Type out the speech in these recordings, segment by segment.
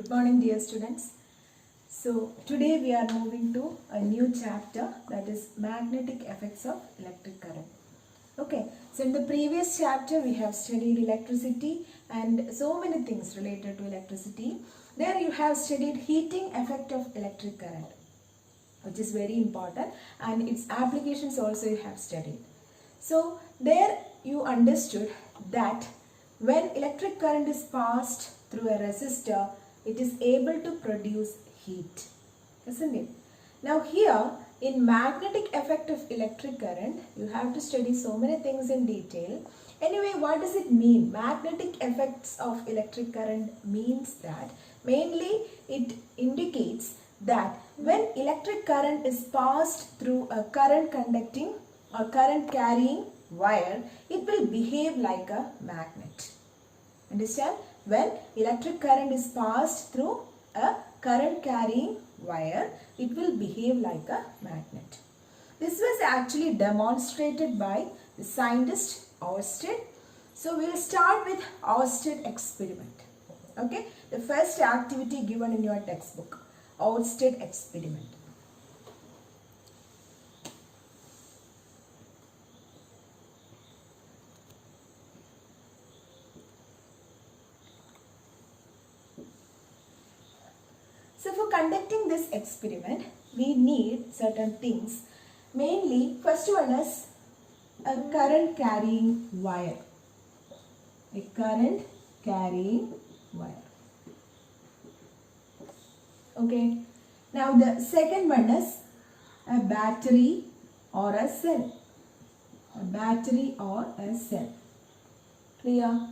Good morning, dear students. So today we are moving to a new chapter, that is magnetic effects of electric current. Okay, so in the previous chapter we have studied electricity and so many things related to electricity. There you have studied heating effect of electric current, which is very important, and its applications also you have studied. So there you understood that when electric current is passed through a resistor, it is able to produce heat, isn't it? Now here in magnetic effect of electric current, you have to study so many things in detail. Anyway, what does it mean? Magnetic effects of electric current means that mainly it indicates that when electric current is passed through a current conducting or current carrying wire, it will behave like a magnet. Understand? When electric current is passed through a current carrying wire, it will behave like a magnet. This was actually demonstrated by the scientist Oersted. So we will start with Oersted experiment. Okay, the first activity given in your textbook, Oersted experiment. So for conducting this experiment, we need certain things. Mainly, first one is a current carrying wire. A current carrying wire. Okay. Now the second one is a battery or a cell. A battery or a cell. Clear?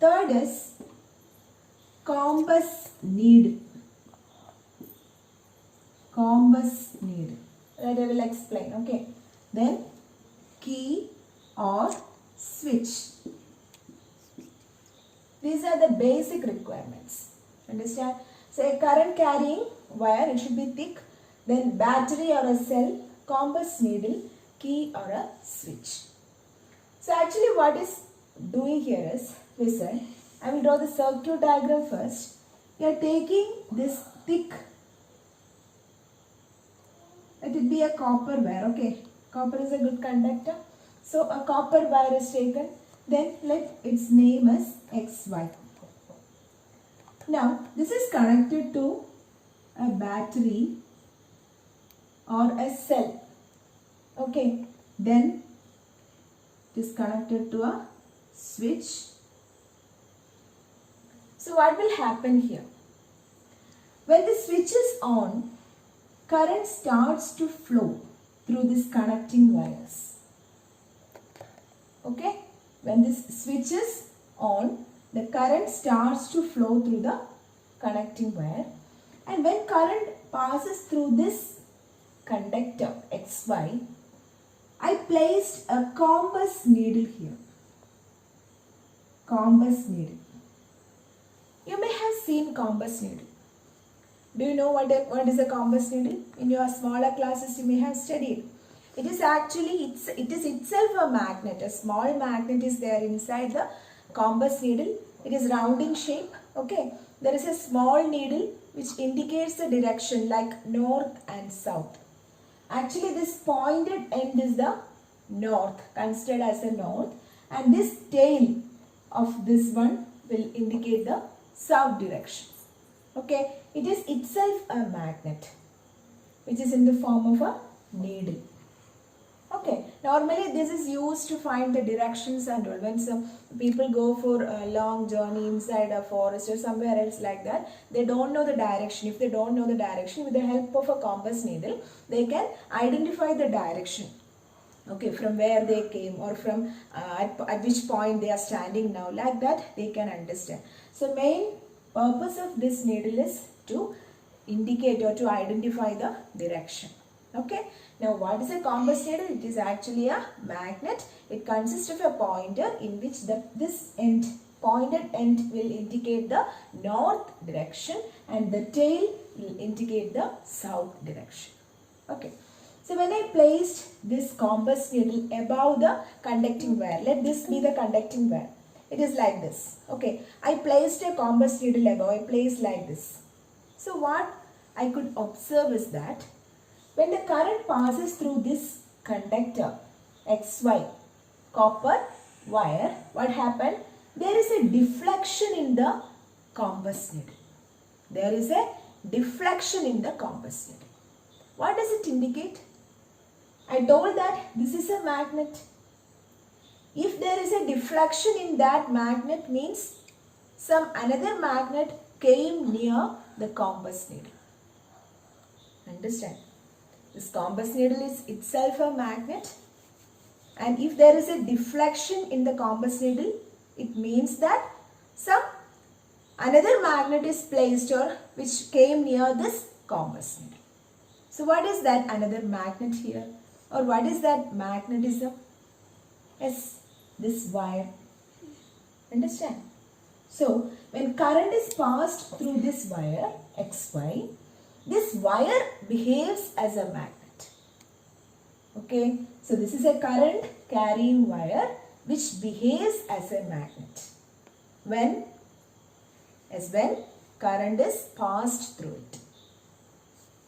Third is compass needle. Compass needle. That I will explain. Okay. Then key or switch. These are the basic requirements. Understand? So a current carrying wire, it should be thick. Then battery or a cell, compass needle, key or a switch. So actually what is doing here is, listen, I will draw the circuit diagram first. You are taking this thick, let it be a copper wire, okay. Copper is a good conductor. So a copper wire is taken. Then let its name as XY. Now this is connected to a battery or a cell. Okay. Then it is connected to a switch. So what will happen here? When the switch is on, current starts to flow through these connecting wires. Okay? When this switch is on, the current starts to flow through the connecting wire. And when current passes through this conductor XY, I placed a compass needle here. Compass needle. You may have seen compass needle. Do you know what is a compass needle? In your smaller classes you may have studied. It is actually, it is itself a magnet. A small magnet is there inside the compass needle. It is round in shape. Okay. There is a small needle which indicates the direction like north and south. Actually this pointed end is the north, considered as the north. And this tail of this one will indicate the south direction. Okay. It is itself a magnet which is in the form of a needle. Okay, normally this is used to find the directions and all. When some people go for a long journey inside a forest or somewhere else like that, they don't know the direction. If they don't know the direction, with the help of a compass needle, they can identify the direction. Okay, from where they came or from at which point they are standing now. Like that, they can understand. So main purpose of this needle is to indicate or to identify the direction. Okay. Now what is a compass needle? It is actually a magnet. It consists of a pointer in which this end, pointed end will indicate the north direction and the tail will indicate the south direction. Okay. So when I placed this compass needle above the conducting wire, let this be the conducting wire. It is like this. Okay. I placed a compass needle above. I placed like this. So what I could observe is that when the current passes through this conductor XY copper wire, what happened? There is a deflection in the compass needle. There is a deflection in the compass needle. What does it indicate? I told that this is a magnet. If there is a deflection in that magnet, means some another magnet came near the compass needle. Understand? This compass needle is itself a magnet, and if there is a deflection in the compass needle, it means that some another magnet is placed or which came near this compass needle. So what is that another magnet here, or what is that magnetism? Yes, this wire. Understand? So when current is passed through this wire XY, this wire behaves as a magnet. Okay, so this is a current carrying wire which behaves as a magnet when current is passed through it.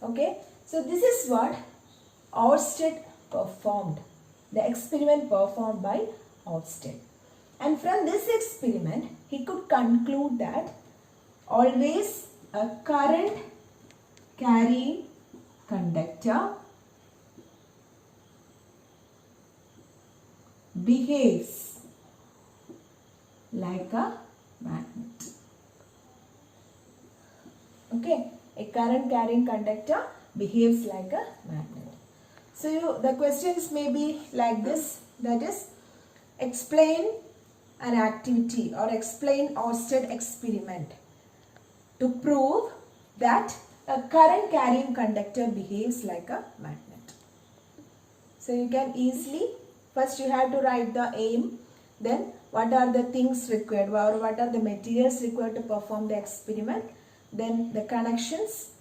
Okay, so this is what Oersted performed, the experiment performed by Oersted. And from this experiment, he could conclude that always a current carrying conductor behaves like a magnet. Okay, a current carrying conductor behaves like a magnet. So the questions may be like this, that is, explain an activity or explain Oersted experiment to prove that a current carrying conductor behaves like a magnet. So you can easily, first you have to write the aim, then what are the things required or what are the materials required to perform the experiment, then the connections,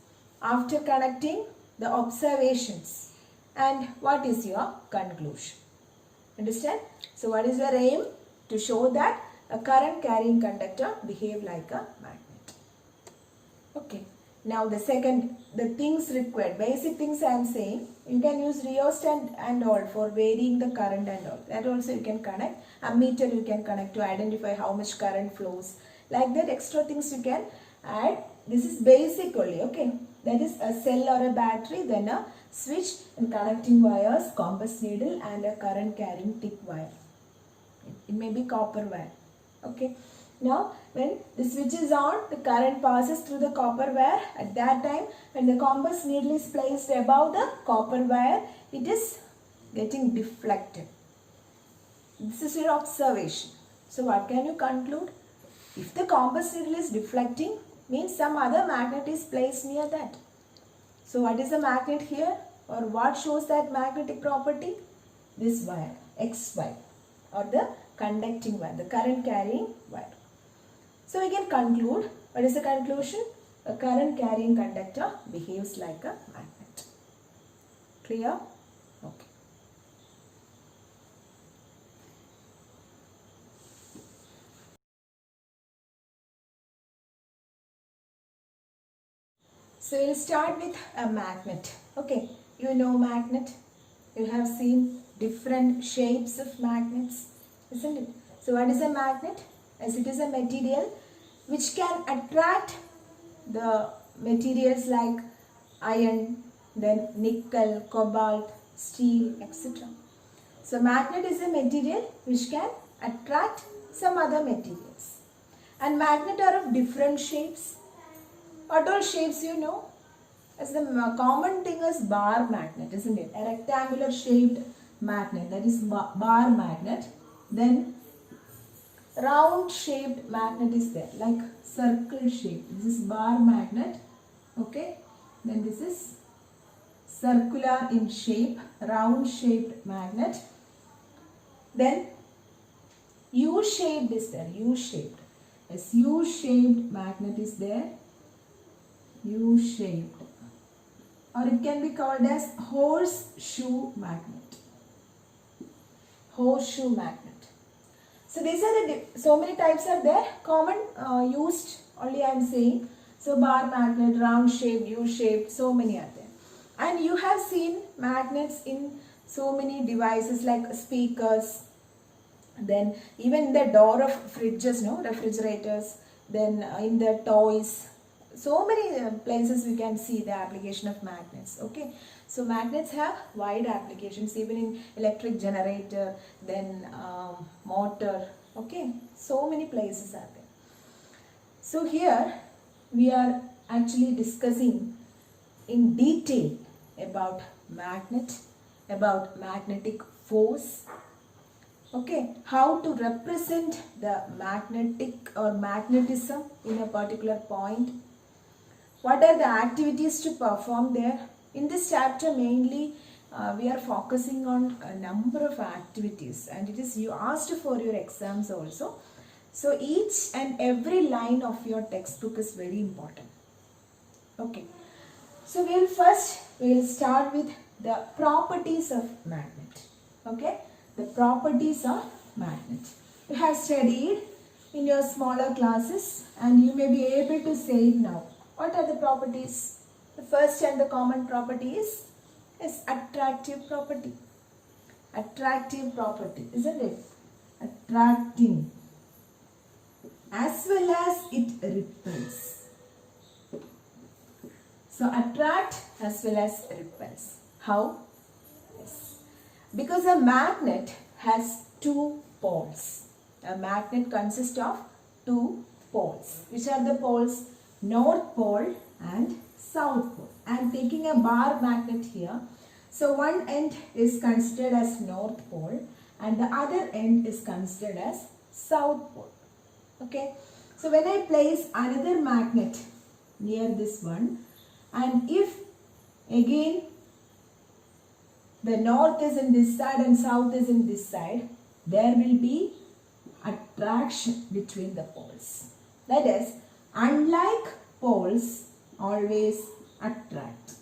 after connecting the observations, and what is your conclusion. Understand? So what is your aim? To show that a current carrying conductor behave like a magnet. Okay. Now the second, the things required, basic things I am saying, you can use rheostat and all for varying the current and all. That also you can connect. Ammeter you can connect to identify how much current flows. Like that extra things you can add. This is basic only, okay. That is a cell or a battery, then a switch and connecting wires, compass needle and a current carrying thick wire. It may be copper wire, okay. Now when the switch is on, the current passes through the copper wire. At that time, when the compass needle is placed above the copper wire, it is getting deflected. This is your observation. So what can you conclude? If the compass needle is deflecting, means some other magnet is placed near that. So what is the magnet here, or what shows that magnetic property? This wire, XY, or the conducting wire, the current carrying wire. So we can conclude, what is the conclusion? A current carrying conductor behaves like a magnet. Clear? Okay. So we'll start with a magnet. Okay, you know magnet. You have seen different shapes of magnets, isn't it? So what is a magnet? As it is a material which can attract the materials like iron, then nickel, cobalt, steel, etc. So magnet is a material which can attract some other materials. And magnet are of different shapes. What all shapes you know? As the common thing is bar magnet, isn't it? A rectangular shaped magnet, that is bar magnet. Then round shaped magnet is there, like circle shape. This is bar magnet, okay. Then this is circular in shape, round shaped magnet. Then U shaped is there, U shaped. Yes, U shaped magnet is there, U shaped. Or it can be called as horseshoe magnet. Horseshoe magnet. So these are the so many types are there. Common used only I am saying. So bar magnet, round shape, U shape, so many are there. And you have seen magnets in so many devices like speakers, then even the door of fridges, no, refrigerators, then in the toys, so many places we can see the application of magnets. Okay, so magnets have wide applications even in electric generator, then motor. Okay, so many places are there. So here we are actually discussing in detail about magnet, about magnetic force. Okay, how to represent the magnetic or magnetism in a particular point. What are the activities to perform there? In this chapter mainly we are focusing on a number of activities, and it is you asked for your exams also. So each and every line of your textbook is very important. Okay, so we will start with the properties of magnet. Okay, the properties of magnet. You have studied in your smaller classes and you may be able to say it now. What are the properties? The first and the common property is attractive property. Attractive property, isn't it? Attracting, as well as it repels. So attract as well as repels. How? Yes. Because a magnet has two poles. A magnet consists of two poles. Which are the poles? North pole and south pole. I am taking a bar magnet here. So one end is considered as north pole and the other end is considered as south pole. Okay. So when I place another magnet near this one, and if again the north is in this side and south is in this side, there will be attraction between the poles. That is, unlike poles always attract,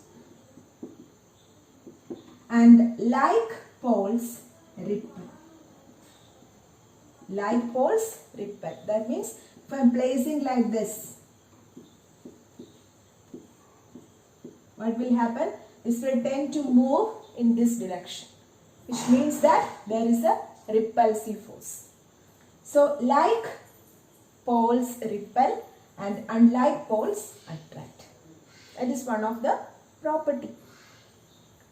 and like poles repel. Like poles repel. That means if I am placing like this, what will happen? This will tend to move in this direction, which means that there is a repulsive force. So like poles repel and unlike poles attract. That is one of the property.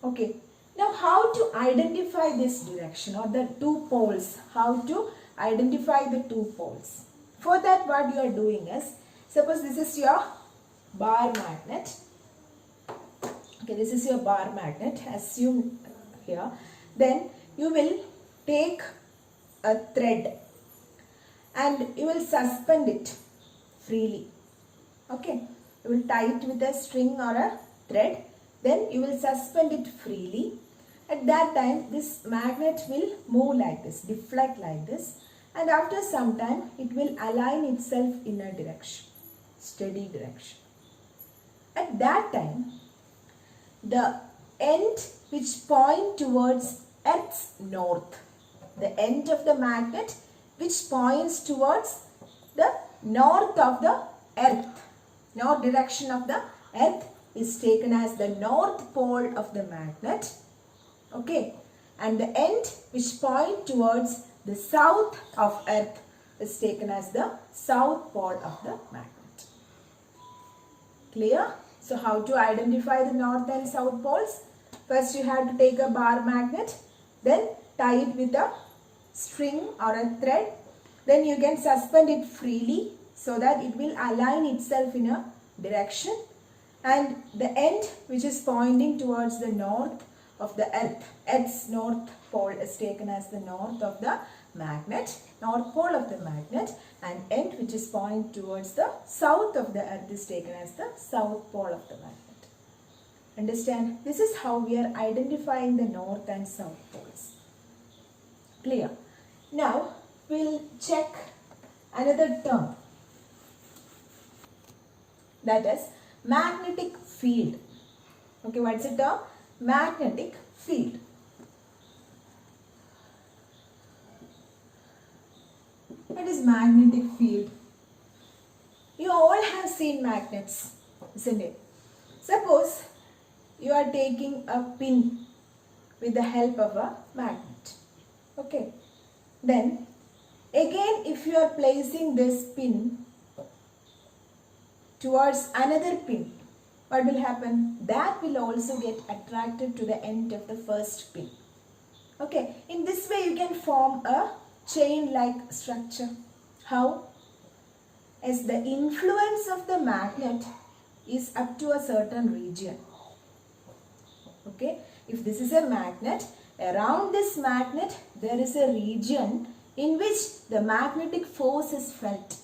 Okay. Now how to identify this direction or the two poles? How to identify the two poles? For that, what you are doing is, suppose this is your bar magnet. Okay, this is your bar magnet, assume here. Then you will take a thread and you will suspend it freely. Okay, you will tie it with a string or a thread. Then you will suspend it freely. At that time, this magnet will move like this, deflect like this, and after some time it will align itself in a direction, steady direction. At that time, the end which point towards Earth's north, the end of the magnet which points towards the north of the Earth, north direction of the Earth, is taken as the north pole of the magnet. Okay, and the end which point towards the south of Earth is taken as the south pole of the magnet. Clear? So how to identify the north and south poles? First you have to take a bar magnet, then tie it with a string or a thread. Then you can suspend it freely so that it will align itself in a direction, and the end which is pointing towards the north of the Earth, Earth's north pole, is taken as the north of the magnet, north pole of the magnet, and end which is pointing towards the south of the Earth is taken as the south pole of the magnet. Understand? This is how we are identifying the north and south poles. Clear? Now we will check another term, that is magnetic field. Okay, what's the term? Magnetic field. What is magnetic field? You all have seen magnets, isn't it? Suppose you are taking a pin with the help of a magnet. Okay. Then again, if you are placing this pin towards another pin, what will happen? That will also get attracted to the end of the first pin. Okay. In this way, you can form a chain-like structure. How? As the influence of the magnet is up to a certain region. Okay. If this is a magnet, around this magnet there is a region in which the magnetic force is felt.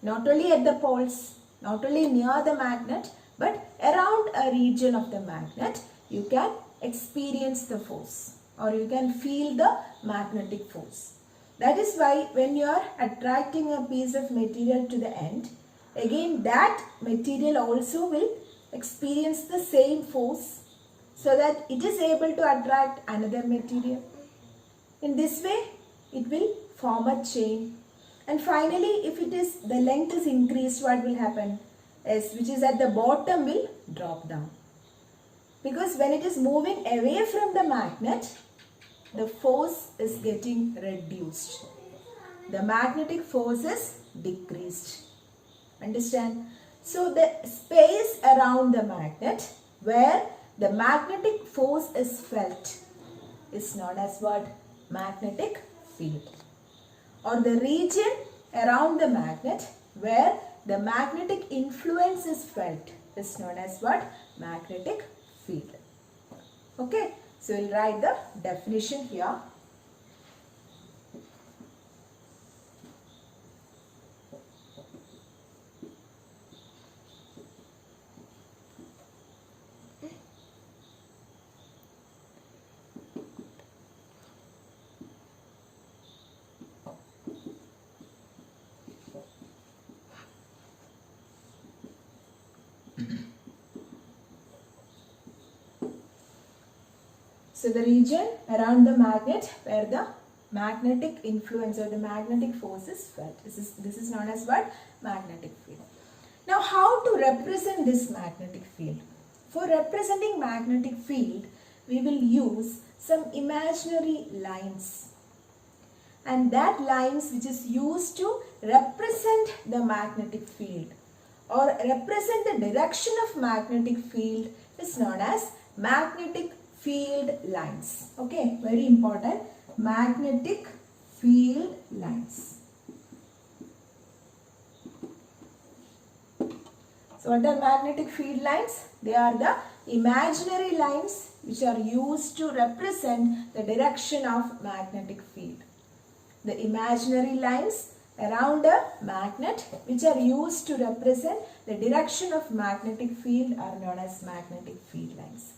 Not only at the poles, not only near the magnet, but around a region of the magnet, you can experience the force or you can feel the magnetic force. That is why when you are attracting a piece of material to the end, again that material also will experience the same force so that it is able to attract another material. In this way, it will form a chain. And finally, if the length is increased, what will happen? Which is at the bottom will drop down. Because when it is moving away from the magnet, the force is getting reduced. The magnetic force is decreased. Understand? So the space around the magnet where the magnetic force is felt is known as what? Magnetic field. Or the region around the magnet where the magnetic influence is felt is known as what? Magnetic field. Okay. So we'll write the definition here. So the region around the magnet where the magnetic influence or the magnetic force is felt. This is known as what? Magnetic field. Now how to represent this magnetic field? For representing magnetic field, we will use some imaginary lines. And that lines which is used to represent the magnetic field or represent the direction of magnetic field is known as magnetic field lines. Okay, very important. Magnetic field lines. So what are magnetic field lines? They are the imaginary lines which are used to represent the direction of magnetic field. The imaginary lines around a magnet which are used to represent the direction of magnetic field are known as magnetic field lines.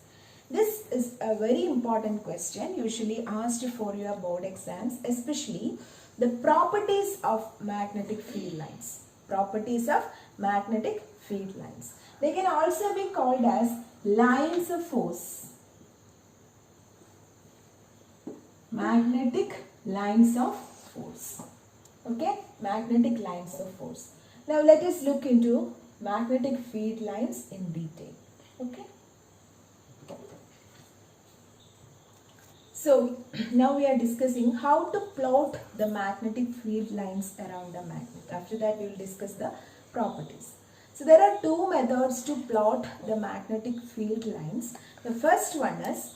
This is a very important question usually asked for your board exams, especially the properties of magnetic field lines. Properties of magnetic field lines. They can also be called as lines of force. Magnetic lines of force. Okay, magnetic lines of force. Now let us look into magnetic field lines in detail. Okay. So now we are discussing how to plot the magnetic field lines around a magnet. After that we will discuss the properties. So there are two methods to plot the magnetic field lines. The first one is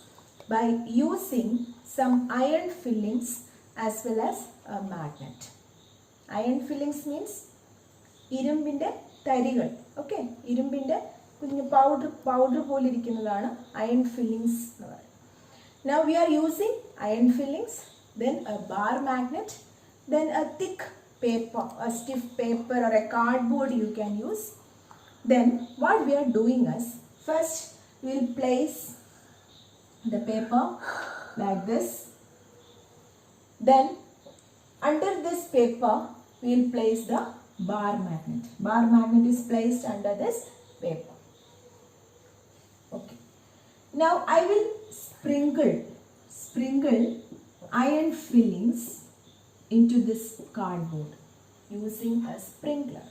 by using some iron fillings as well as a magnet. Iron fillings means ഇരുമ്പിന്റെ തരികൾ. Okay, ഇരുമ്പിന്റെ കുഞ്ഞു powder പോലെ ഇരിക്കുന്നതാണ് iron fillings എന്ന് പറയുന്നത്. Now we are using iron fillings, then a bar magnet, then a thick paper, a stiff paper or a cardboard you can use. Then what we are doing is, first we will place the paper like this. Then under this paper we will place the bar magnet. Bar magnet is placed under this paper. Okay. Now I will sprinkle iron fillings into this cardboard. using a sprinkler.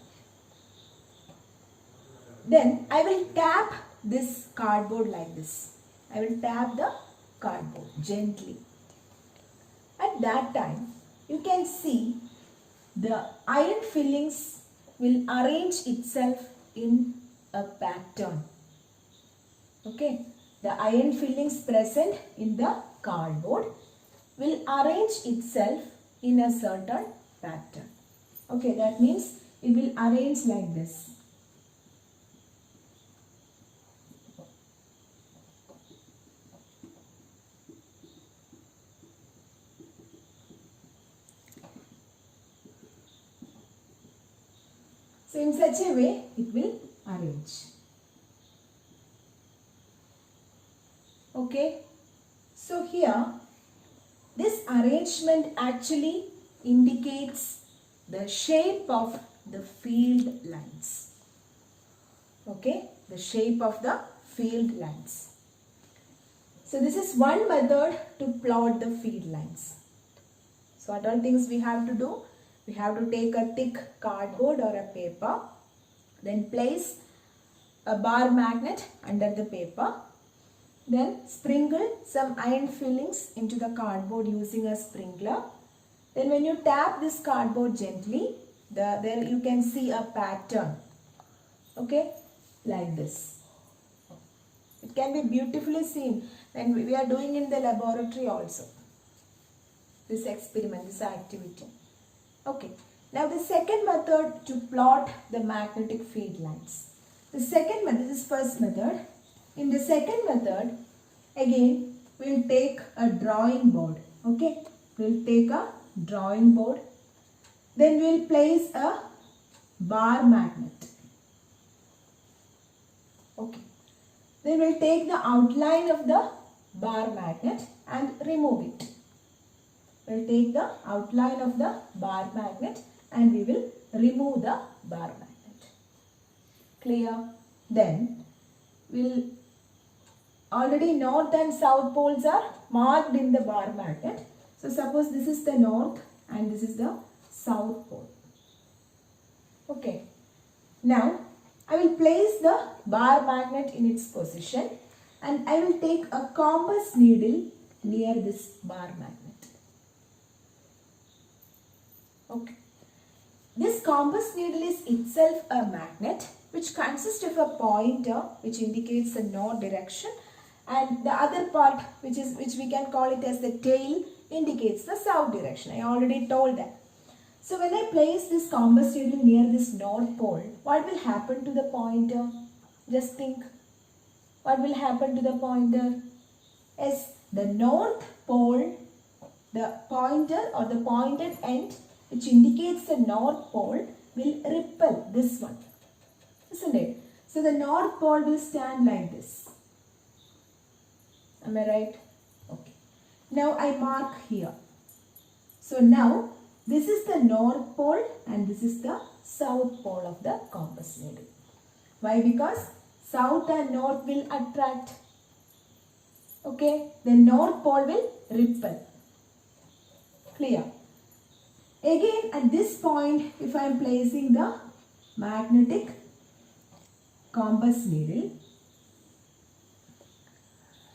Then I will tap this cardboard like this. I will tap the cardboard gently. At that time, you can see the iron fillings will arrange itself in a pattern. Okay, the iron fillings present in the cardboard will arrange itself in a certain pattern. Okay, that means it will arrange like this. So in such a way it will arrange. Okay, so here this arrangement actually indicates the shape of the field lines. Okay, the shape of the field lines. So this is one method to plot the field lines. So what all things we have to do? We have to take a thick cardboard or a paper, then place a bar magnet under the paper, then sprinkle some iron fillings into the cardboard using a sprinkler. Then when you tap this cardboard gently, there you can see a pattern, okay, like this. It can be beautifully seen when we are doing in the laboratory also, this experiment, this activity. Okay, now the second method to plot the magnetic field lines. The second method, this is first method. In the second method, again we will take a drawing board. Okay, we will take a drawing board. Then we will place a bar magnet. Okay, then we will take the outline of the bar magnet and remove it. We will take the outline of the bar magnet and we will remove the bar magnet. Clear? Then we will already north and south poles are marked in the bar magnet. So suppose this is the north and this is the south pole. Okay. Now I will place the bar magnet in its position and I will take a compass needle near this bar magnet. Okay. This compass needle is itself a magnet which consists of a pointer which indicates the north direction, and the other part which we can call it as the tail indicates the south direction. I already told that. So when I place this compass needle near this north pole, what will happen to the pointer? Just think. What will happen to the pointer? Yes, the north pole, the pointer or the pointed end which indicates the north pole will repel this one, isn't it? So the north pole will stand like this. Am I right? Okay. Now I mark here. So now this is the north pole and this is the south pole of the compass needle. Why? Because south and north will attract. Okay. The north pole will repel. Clear? Again at this point, if I am placing the magnetic compass needle,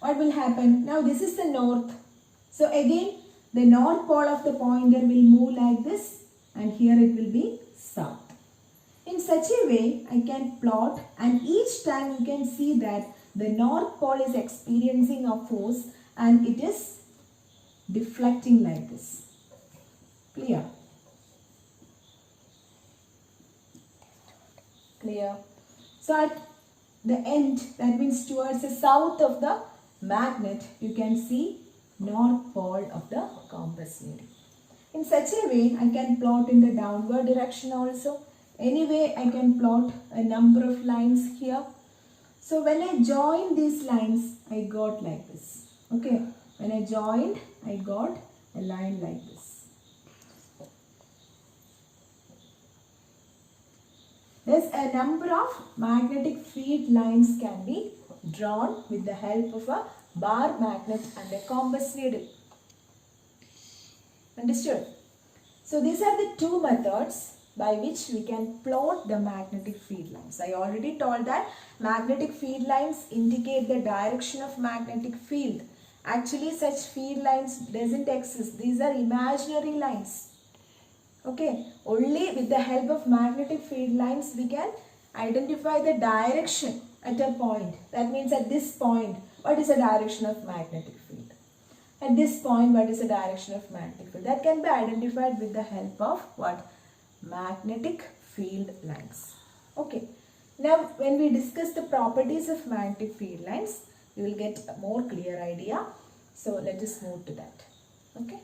what will happen? Now this is the north. So again the north pole of the pointer will move like this and here it will be south. In such a way I can plot, and each time you can see that the north pole is experiencing a force and it is deflecting like this. Clear? Clear? So at the end, that means towards the south of the magnet, you can see north pole of the compass needle. In such a way, I can plot in the downward direction also. Anyway, I can plot a number of lines here. So when I join these lines, I got like this. Okay. When I joined, I got a line like this. Thus, a number of magnetic field lines can be drawn with the help of a bar magnet and a compass needle. Understood? So, these are the two methods by which we can plot the magnetic field lines. I already told that magnetic field lines indicate the direction of magnetic field. Actually, such field lines doesn't exist. These are imaginary lines. Okay, only with the help of magnetic field lines we can identify the direction at a point. That means at this point, what is the direction of magnetic field? At this point, what is the direction of magnetic field? That can be identified with the help of what? Magnetic field lines. Okay. Now, when we discuss the properties of magnetic field lines, you will get a more clear idea. So, let us move to that. Okay.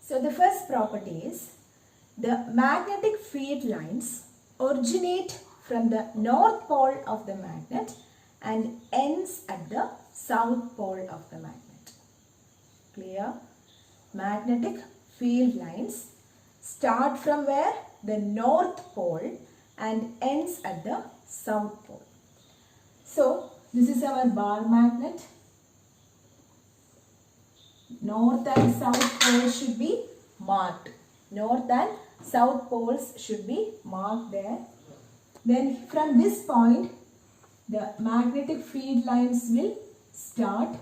So, the first property is the magnetic field lines originate from the north pole of the magnet and ends at the south pole of the magnet. Clear? Magnetic field lines start from where? The north pole and ends at the south pole. So, this is our bar magnet. North and south poles should be marked. North and south poles should be marked there. Then from this point, the magnetic field lines will start.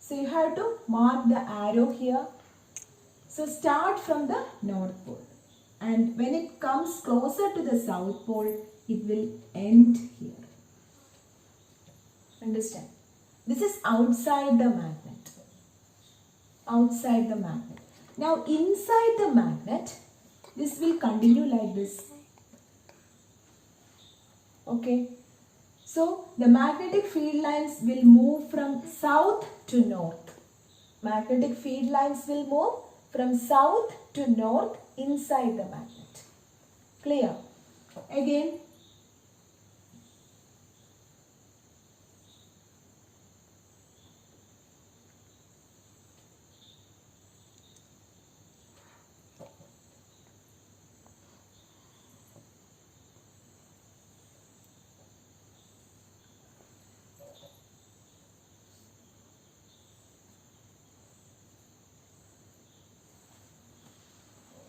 So you have to mark the arrow here. So start from the north pole. And when it comes closer to the south pole, it will end here. Understand? This is outside the magnet. Outside the magnet. Now inside the magnet, this will continue like this. Okay. So the magnetic field lines will move from south to north. Magnetic field lines will move from south to north inside the magnet. Clear? Again,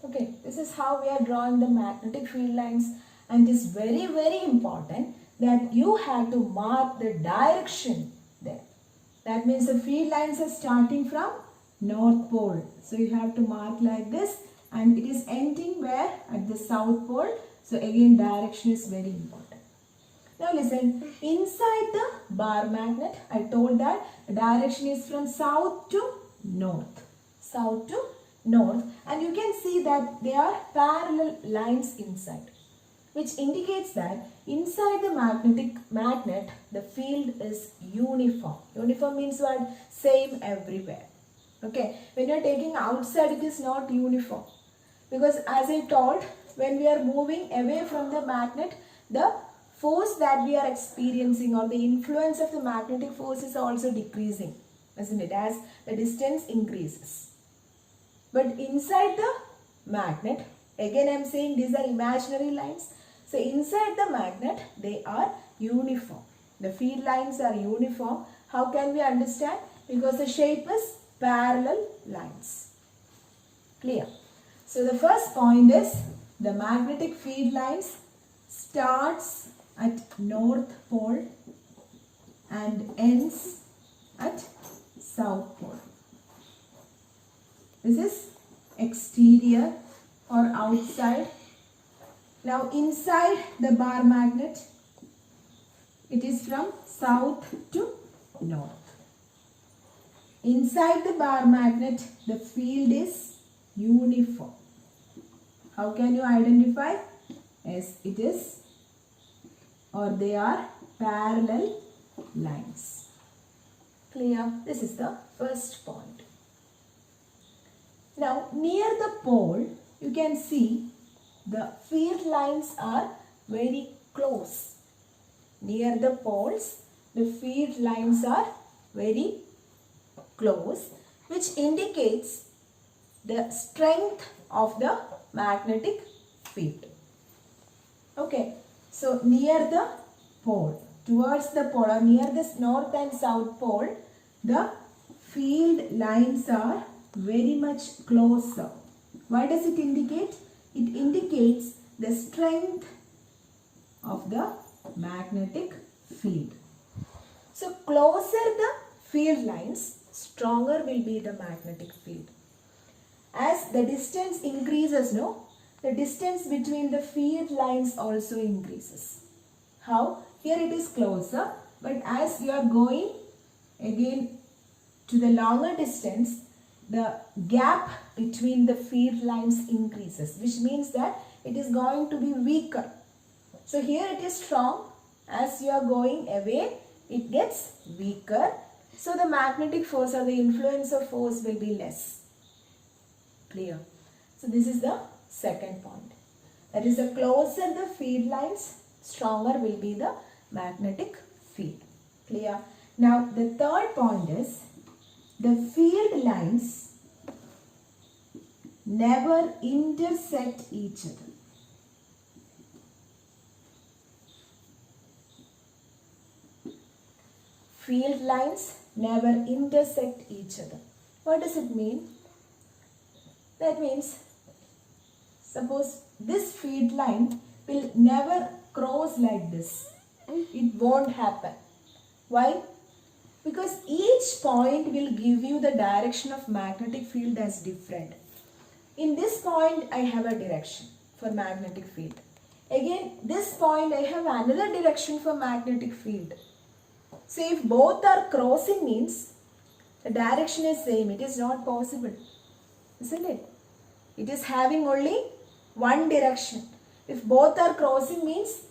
okay, this is how we are drawing the magnetic field lines, and it is very, very important that you have to mark the direction there. That means the field lines are starting from north pole. So you have to mark like this, and it is ending where? At the south pole. So again, direction is very important. Now listen, inside the bar magnet, I told that the direction is from south to north. South to north, and you can see that there are parallel lines inside, which indicates that inside the magnet the field is uniform. Uniform means what? Same everywhere. Okay, when you are taking outside, it is not uniform, because as I told, when we are moving away from the magnet, the force that we are experiencing, or the influence of the magnetic force, is also decreasing, isn't it, as the distance increases. But inside the magnet, again I am saying these are imaginary lines. So inside the magnet, they are uniform. The field lines are uniform. How can we understand? Because the shape is parallel lines. Clear? So the first point is the magnetic field lines starts at north pole and ends at south pole. This is exterior or outside. Now inside the bar magnet, it is from south to north. Inside the bar magnet, the field is uniform. How can you identify? Yes, it is, or they are parallel lines. Clear? This is the first point. Now, near the pole, you can see the field lines are very close. Near the poles, the field lines are very close, which indicates the strength of the magnetic field. Okay, so near the pole, towards the pole, or near this north and south pole, the field lines are very much closer. What does it indicate? It indicates the strength of the magnetic field. So closer the field lines, stronger will be the magnetic field. As the distance increases, no, the distance between the field lines also increases. How? Here it is closer, but as you are going again to the longer distance, the gap between the field lines increases, which means that it is going to be weaker. So here it is strong. As you are going away, it gets weaker. So the magnetic force or the influence of force will be less. Clear? So this is the second point. That is, the closer the field lines, stronger will be the magnetic field. Clear? Now the third point is, the field lines never intersect each other. Field lines never intersect each other. What does it mean? That means, suppose this field line will never cross like this. It won't happen. Why? Because each point will give you the direction of magnetic field as different. In this point, I have a direction for magnetic field. Again, this point, I have another direction for magnetic field. So if both are crossing, means the direction is same. It is not possible, isn't it? It is having only one direction. If both are crossing, means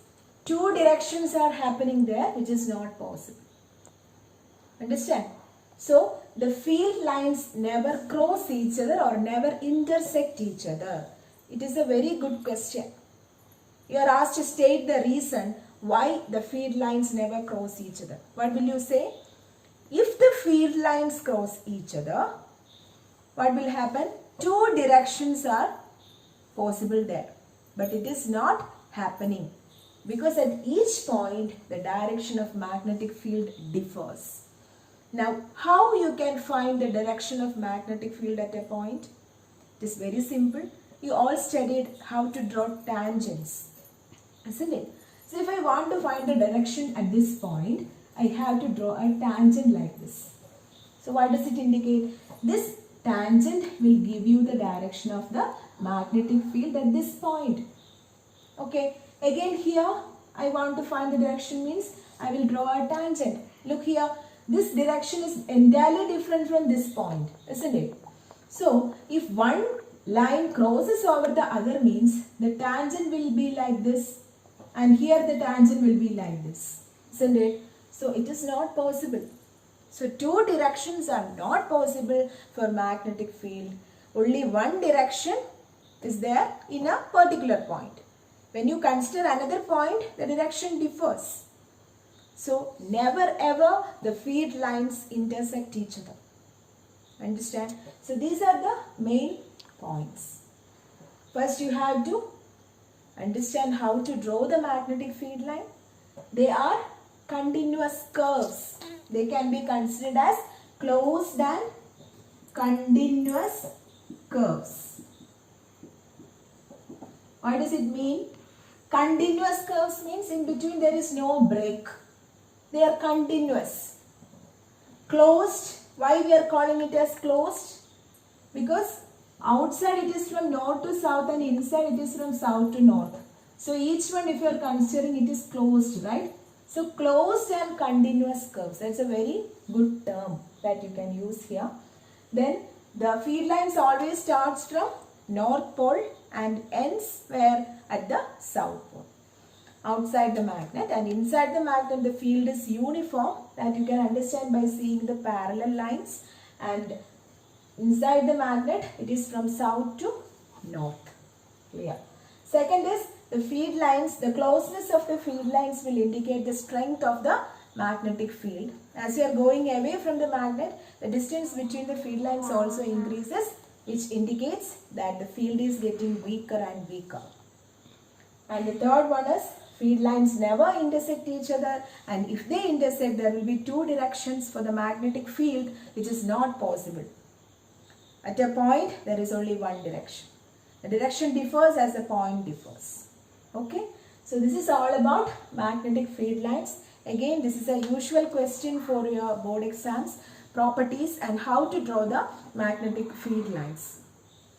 two directions are happening there, which is not possible. Understand? So the field lines never cross each other or never intersect each other. It is a very good question. You are asked to state the reason why the field lines never cross each other. What will you say? If the field lines cross each other, what will happen? Two directions are possible there. But it is not happening, because at each point the direction of magnetic field differs. Now, how you can find the direction of magnetic field at a point? It is very simple. You all studied how to draw tangents, isn't it? So if I want to find the direction at this point, I have to draw a tangent like this. So what does it indicate? This tangent will give you the direction of the magnetic field at this point. Okay. Again here, I want to find the direction, means I will draw a tangent. Look here, this direction is entirely different from this point, isn't it? So if one line crosses over the other, means the tangent will be like this, and here the tangent will be like this, isn't it? So it is not possible. So two directions are not possible for magnetic field. Only one direction is there in a particular point. When you consider another point, the direction differs. So never ever the field lines intersect each other. Understand? So these are the main points. First you have to understand how to draw the magnetic field line. They are continuous curves. They can be considered as closed and continuous curves. What does it mean? Continuous curves means in between there is no break. They are continuous. Closed, why we are calling it as closed? Because outside it is from north to south and inside it is from south to north. So each one, if you are considering, it is closed, right? So closed and continuous curves. That's a very good term that you can use here. Then the field lines always starts from north pole and ends where? At the south pole. Outside the magnet, and inside the magnet the field is uniform, that you can understand by seeing the parallel lines, and inside the magnet it is from south to north. Clear? Second is the field lines. The closeness of the field lines will indicate the strength of the magnetic field. As you are going away from the magnet, the distance between the field lines also increases, which indicates that the field is getting weaker and weaker. And the third one is, field lines never intersect each other, and if they intersect, there will be two directions for the magnetic field, which is not possible. At a point, there is only one direction. The direction differs as the point differs. Okay. So this is all about magnetic field lines. Again, this is a usual question for your board exams, properties and how to draw the magnetic field lines.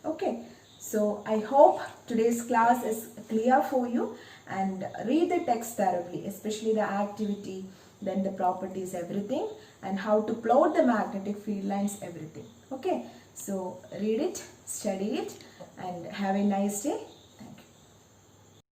Okay. So I hope today's class is clear for you, and read the text thoroughly, especially the activity, then the properties, everything, and how to plot the magnetic field lines, everything. Okay. So read it, study it, and have a nice day.